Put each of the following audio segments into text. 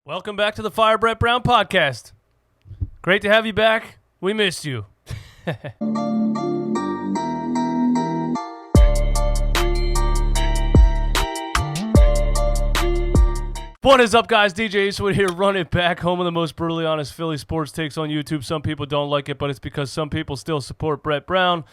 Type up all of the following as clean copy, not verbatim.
Welcome back to the Fire Brett Brown podcast. Great to have you back. We missed you. What is up, guys? DJ Eastwood here, running back, home of the most brutally honest Philly sports takes on YouTube. Some people don't like it, but it's because some people still support Brett Brown.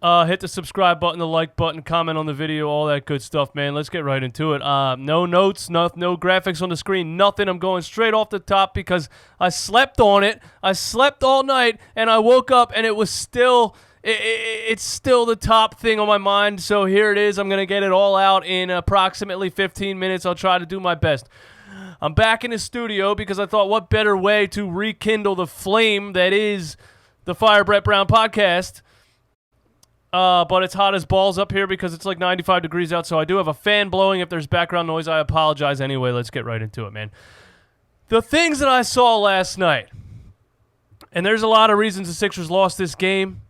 Hit the subscribe button, the like button, comment on the video, all that good stuff, man. Let's get right into it. No notes, no graphics on the screen, nothing. I'm going straight off the top because I slept on it. I slept all night, and I woke up, and it was still, it's still the top thing on my mind. So here it is. I'm going to get it all out in approximately 15 minutes. I'll try to do my best. I'm back in the studio because I thought what better way to rekindle the flame that is the Fire Brett Brown podcast. But it's hot as balls up here because it's like 95 degrees out, so I do have a fan blowing. If there's background noise, I apologize anyway. Let's get right into it, man. The things that I saw last night, and there's a lot of reasons the Sixers lost this game,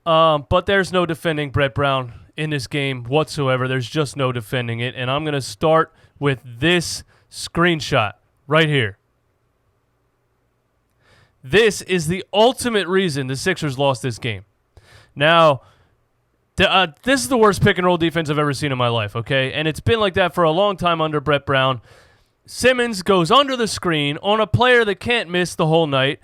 but there's no defending Brett Brown in this game whatsoever. There's just no defending it, and I'm going to start with this screenshot right here. This is the ultimate reason the Sixers lost this game. Now, this is the worst pick-and-roll defense I've ever seen in my life, okay? And it's been like that for a long time under Brett Brown. Simmons goes under the screen on a player that can't miss the whole night.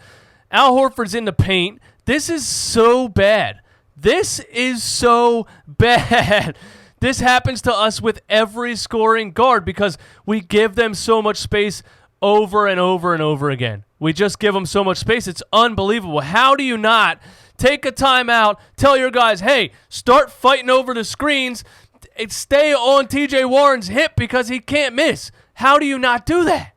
Al Horford's in the paint. This is so bad. This is so bad. This happens to us with every scoring guard because we give them so much space over and over and over again. We just give them so much space. It's unbelievable. How do you not take a timeout, tell your guys, hey, start fighting over the screens, and stay on TJ Warren's hip because he can't miss? How do you not do that?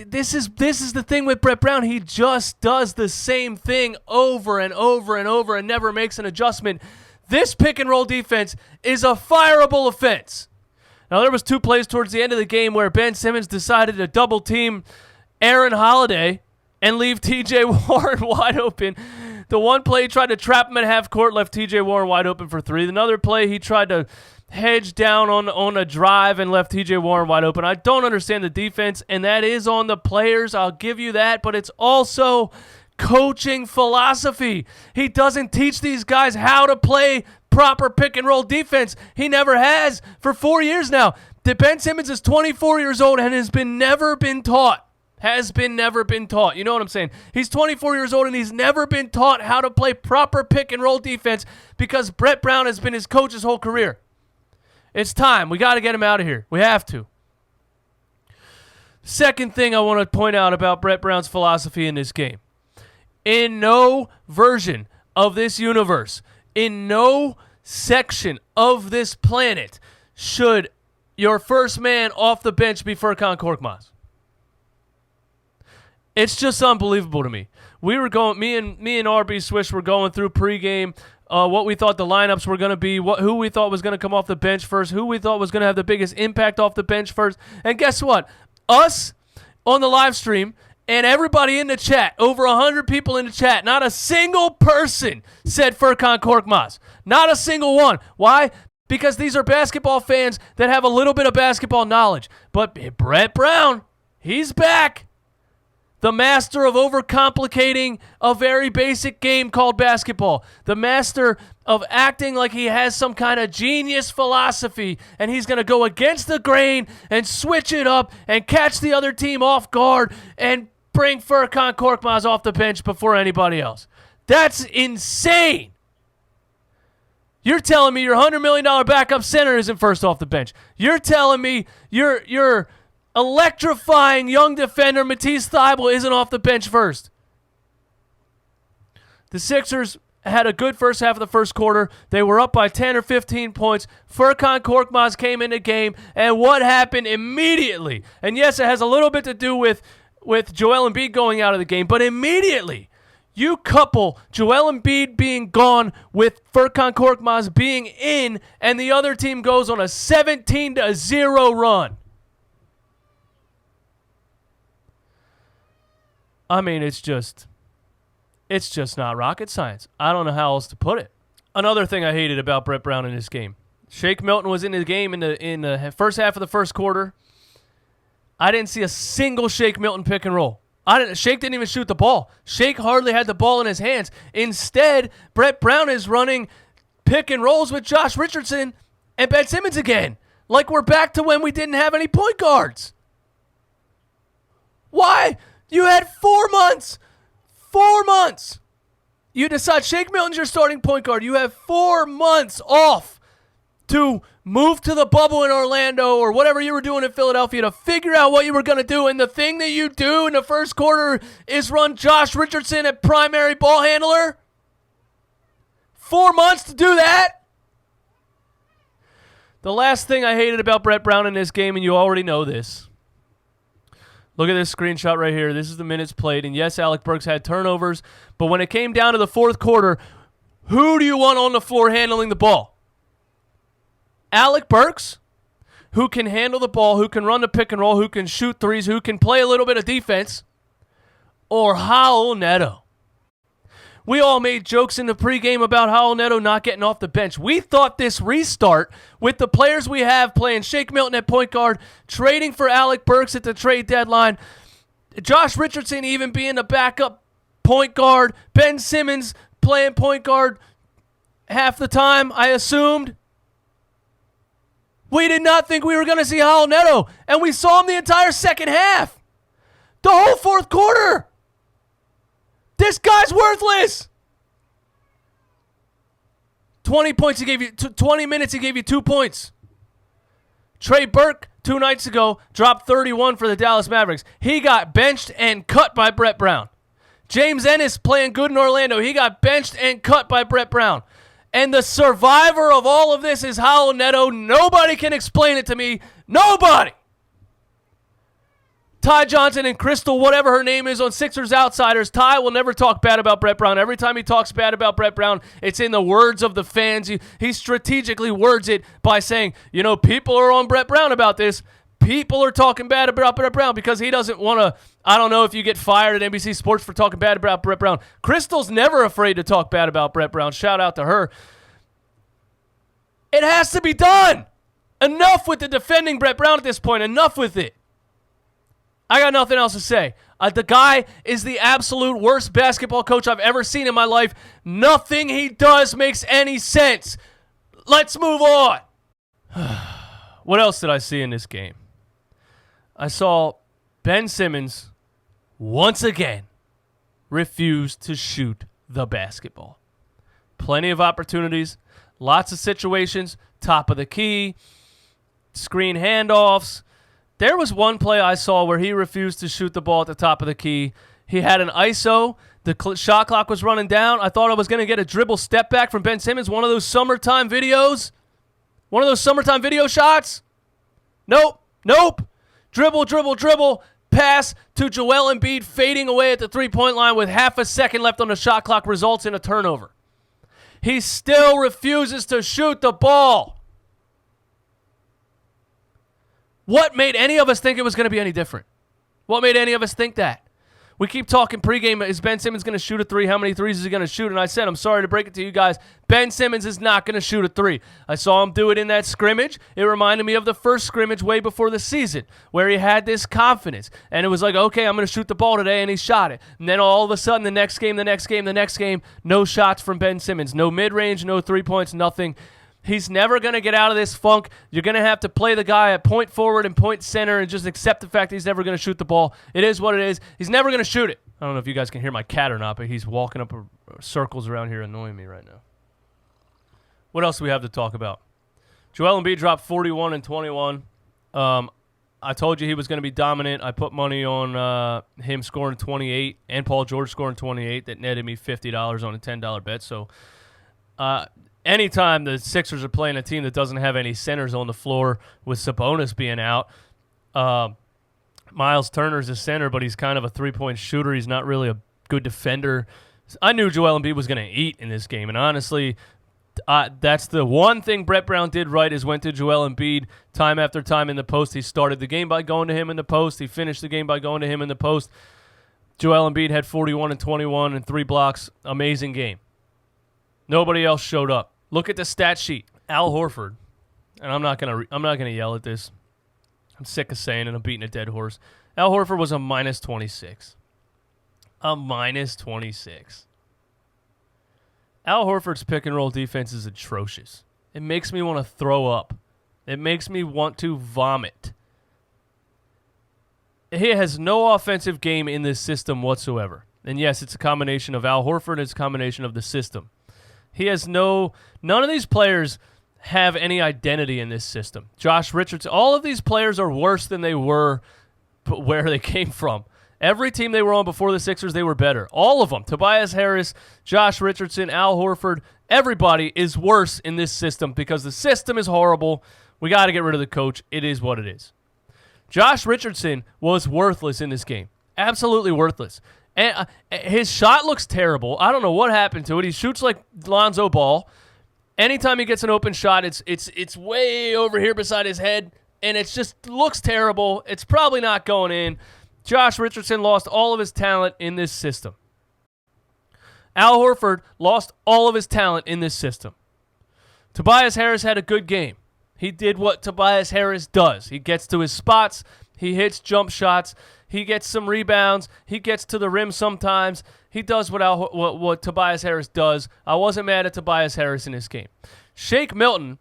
This is the thing with Brett Brown. He just does the same thing over and over and over and never makes an adjustment. This pick-and-roll defense is a fireable offense. Now, there was two plays towards the end of the game where Ben Simmons decided to double-team Aaron Holiday and leave TJ Warren wide open. The one play he tried to trap him at half court, left TJ Warren wide open for three. Another play he tried to hedge down on a drive and left TJ Warren wide open. I don't understand the defense, and that is on the players. I'll give you that, but it's also coaching philosophy. He doesn't teach these guys how to play proper pick-and-roll defense. He never has for 4 years now. Ben Simmons is 24 years old and has never been taught. You know what I'm saying? He's 24 years old and he's never been taught how to play proper pick-and-roll defense because Brett Brown has been his coach his whole career. It's time. We got to get him out of here. We have to. Second thing I want to point out about Brett Brown's philosophy in this game. In no version of this universe, in no section of this planet, should your first man off the bench be Furkan Korkmaz. It's just unbelievable to me. Me and RB Swish were going through pregame, what we thought the lineups were going to be, who we thought was going to come off the bench first, who we thought was going to have the biggest impact off the bench first. And guess what? Us on the live stream and everybody in the chat, over 100 people in the chat, not a single person said Furkan Korkmaz. Not a single one. Why? Because these are basketball fans that have a little bit of basketball knowledge. But Brett Brown, he's back. The master of overcomplicating a very basic game called basketball. The master of acting like he has some kind of genius philosophy and he's going to go against the grain and switch it up and catch the other team off guard and bring Furkan Korkmaz off the bench before anybody else. That's insane. You're telling me your $100 million backup center isn't first off the bench. You're telling me your electrifying young defender Matisse Thybulle isn't off the bench first. The Sixers had a good first half of the first quarter. They were up by 10 or 15 points. Furkan Korkmaz came in the game, and what happened immediately? And yes, it has a little bit to do with Joel Embiid going out of the game, but immediately you couple Joel Embiid being gone with Furkan Korkmaz being in, and the other team goes on a 17-0 run. I mean, it's just not rocket science. I don't know how else to put it. Another thing I hated about Brett Brown in this game. Shake Milton was in the game in the first half of the first quarter. I didn't see a single Shake Milton pick and roll. Shake didn't even shoot the ball. Shake hardly had the ball in his hands. Instead, Brett Brown is running pick and rolls with Josh Richardson and Ben Simmons again. Like we're back to when we didn't have any point guards. Why? You had 4 months. 4 months. You decide Shake Milton's your starting point guard. You have 4 months off to move to the bubble in Orlando or whatever you were doing in Philadelphia to figure out what you were going to do. And the thing that you do in the first quarter is run Josh Richardson at primary ball handler. 4 months to do that. The last thing I hated about Brett Brown in this game, and you already know this. Look at this screenshot right here. This is the minutes played. And yes, Alec Burks had turnovers. But when it came down to the fourth quarter, who do you want on the floor handling the ball? Alec Burks, who can handle the ball, who can run the pick and roll, who can shoot threes, who can play a little bit of defense, or Raul Neto? We all made jokes in the pregame about Raul Neto not getting off the bench. We thought this restart with the players we have playing Shake Milton at point guard, trading for Alec Burks at the trade deadline, Josh Richardson even being the backup point guard, Ben Simmons playing point guard half the time, I assumed. We did not think we were going to see Raul Neto, and we saw him the entire second half. The whole fourth quarter. This guy's worthless. 20 points, he gave you 20 minutes, he gave you 2 points. Trey Burke, 2 nights ago, dropped 31 for the Dallas Mavericks. He got benched and cut by Brett Brown. James Ennis playing good in Orlando. He got benched and cut by Brett Brown. And the survivor of all of this is Raul Neto. Nobody can explain it to me. Nobody. Ty Johnson and Crystal, whatever her name is on Sixers Outsiders, Ty will never talk bad about Brett Brown. Every time he talks bad about Brett Brown, it's in the words of the fans. He strategically words it by saying, you know, people are on Brett Brown about this. People are talking bad about Brett Brown because he doesn't want to, I don't know if you get fired at NBC Sports for talking bad about Brett Brown. Crystal's never afraid to talk bad about Brett Brown. Shout out to her. It has to be done. Enough with the defending Brett Brown at this point. Enough with it. I got nothing else to say. The guy is the absolute worst basketball coach I've ever seen in my life. Nothing he does makes any sense. Let's move on. What else did I see in this game? I saw Ben Simmons once again refuse to shoot the basketball. Plenty of opportunities, lots of situations, top of the key, screen handoffs. There was one play I saw where he refused to shoot the ball at the top of the key. He had an ISO. The shot clock was running down. I thought I was going to get a dribble step back from Ben Simmons, one of those summertime videos. One of those summertime video shots. Nope. Dribble. Pass to Joel Embiid fading away at the three-point line with half a second left on the shot clock results in a turnover. He still refuses to shoot the ball. What made any of us think it was going to be any different? What made any of us think that? We keep talking pregame, is Ben Simmons going to shoot a three? How many threes is he going to shoot? And I said, I'm sorry to break it to you guys, Ben Simmons is not going to shoot a three. I saw him do it in that scrimmage. It reminded me of the first scrimmage way before the season where he had this confidence. And it was like, okay, I'm going to shoot the ball today, and he shot it. And then all of a sudden, the next game, no shots from Ben Simmons. No mid-range, no 3 points, nothing. He's never going to get out of this funk. You're going to have to play the guy at point forward and point center and just accept the fact that he's never going to shoot the ball. It is what it is. He's never going to shoot it. I don't know if you guys can hear my cat or not, but he's walking up circles around here annoying me right now. What else do we have to talk about? Joel Embiid dropped 41 and 21. I told you he was going to be dominant. I put money on him scoring 28 and Paul George scoring 28. That netted me $50 on a $10 bet. So, anytime the Sixers are playing a team that doesn't have any centers on the floor with Sabonis being out, Miles Turner's a center, but he's kind of a three-point shooter. He's not really a good defender. I knew Joel Embiid was going to eat in this game, and honestly, that's the one thing Brett Brown did right is went to Joel Embiid time after time in the post. He started the game by going to him in the post. He finished the game by going to him in the post. Joel Embiid had 41 and 21 and 3 blocks. Amazing game. Nobody else showed up. Look at the stat sheet. Al Horford, and I'm not gonna yell at this. I'm sick of saying it. I'm beating a dead horse. Al Horford was a minus 26. A minus 26. Al Horford's pick and roll defense is atrocious. It makes me want to throw up. It makes me want to vomit. He has no offensive game in this system whatsoever. And yes, it's a combination of Al Horford. It's a combination of the system. He has none of these players have any identity in this system. Josh Richardson, all of these players are worse than they were where they came from. Every team they were on before the Sixers, they were better. All of them. Tobias Harris, Josh Richardson, Al Horford, everybody is worse in this system because the system is horrible. We got to get rid of the coach. It is what it is. Josh Richardson was worthless in this game. Absolutely worthless. And his shot looks terrible. I don't know what happened to it. He shoots like Lonzo Ball. Anytime he gets an open shot, it's way over here beside his head, and it just looks terrible. It's probably not going in. Josh Richardson lost all of his talent in this system. Al Horford lost all of his talent in this system. Tobias Harris had a good game. He did what Tobias Harris does. He gets to his spots. He hits jump shots. He gets some rebounds. He gets to the rim sometimes. He does what Tobias Harris does. I wasn't mad at Tobias Harris in this game. Shake Milton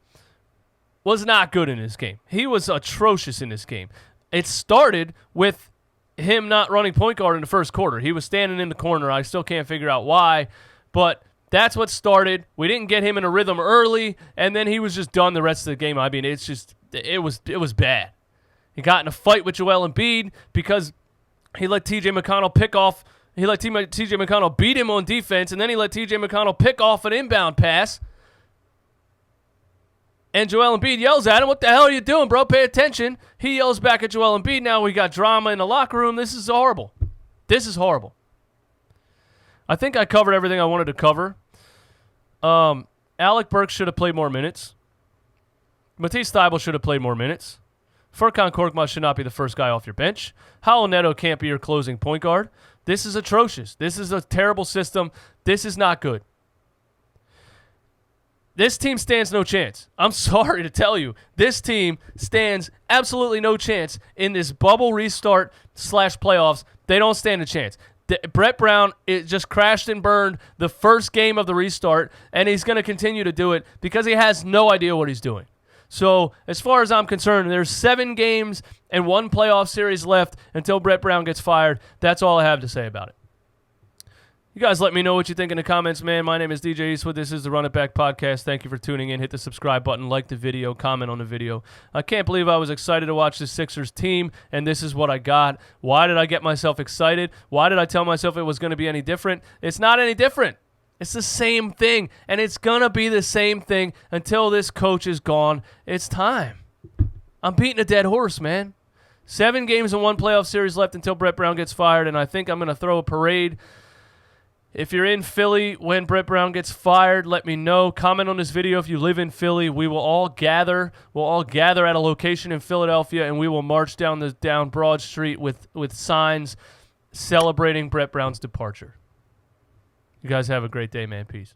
was not good in this game. He was atrocious in this game. It started with him not running point guard in the first quarter. He was standing in the corner. I still can't figure out why, but that's what started. We didn't get him in a rhythm early, and then he was just done the rest of the game. I mean, it was bad. He got in a fight with Joel Embiid because he let T.J. McConnell pick off. He let T.J. McConnell beat him on defense, and then he let T.J. McConnell pick off an inbound pass. And Joel Embiid yells at him, "What the hell are you doing, bro? Pay attention." He yells back at Joel Embiid. Now we got drama in the locker room. This is horrible. This is horrible. I think I covered everything I wanted to cover. Alec Burks should have played more minutes. Matisse Thybulle should have played more minutes. Furkan Korkmaz should not be the first guy off your bench. Raul Neto can't be your closing point guard. This is atrocious. This is a terrible system. This is not good. This team stands no chance. I'm sorry to tell you. This team stands absolutely no chance in this bubble restart / playoffs. They don't stand a chance. Brett Brown just crashed and burned the first game of the restart, and he's going to continue to do it because he has no idea what he's doing. So as far as I'm concerned, there's 7 games and 1 playoff series left until Brett Brown gets fired. That's all I have to say about it. You guys let me know what you think in the comments, man. My name is DJ Eastwood. This is the Run It Back Podcast. Thank you for tuning in. Hit the subscribe button, like the video, comment on the video. I can't believe I was excited to watch the Sixers team, and this is what I got. Why did I get myself excited? Why did I tell myself it was going to be any different? It's not any different. It's the same thing, and it's going to be the same thing until this coach is gone. It's time. I'm beating a dead horse, man. 7 games and 1 playoff series left until Brett Brown gets fired, and I think I'm going to throw a parade. If you're in Philly when Brett Brown gets fired, let me know. Comment on this video if you live in Philly. We will all gather. We'll all gather at a location in Philadelphia, and we will march down Broad Street with signs celebrating Brett Brown's departure. You guys have a great day, man. Peace.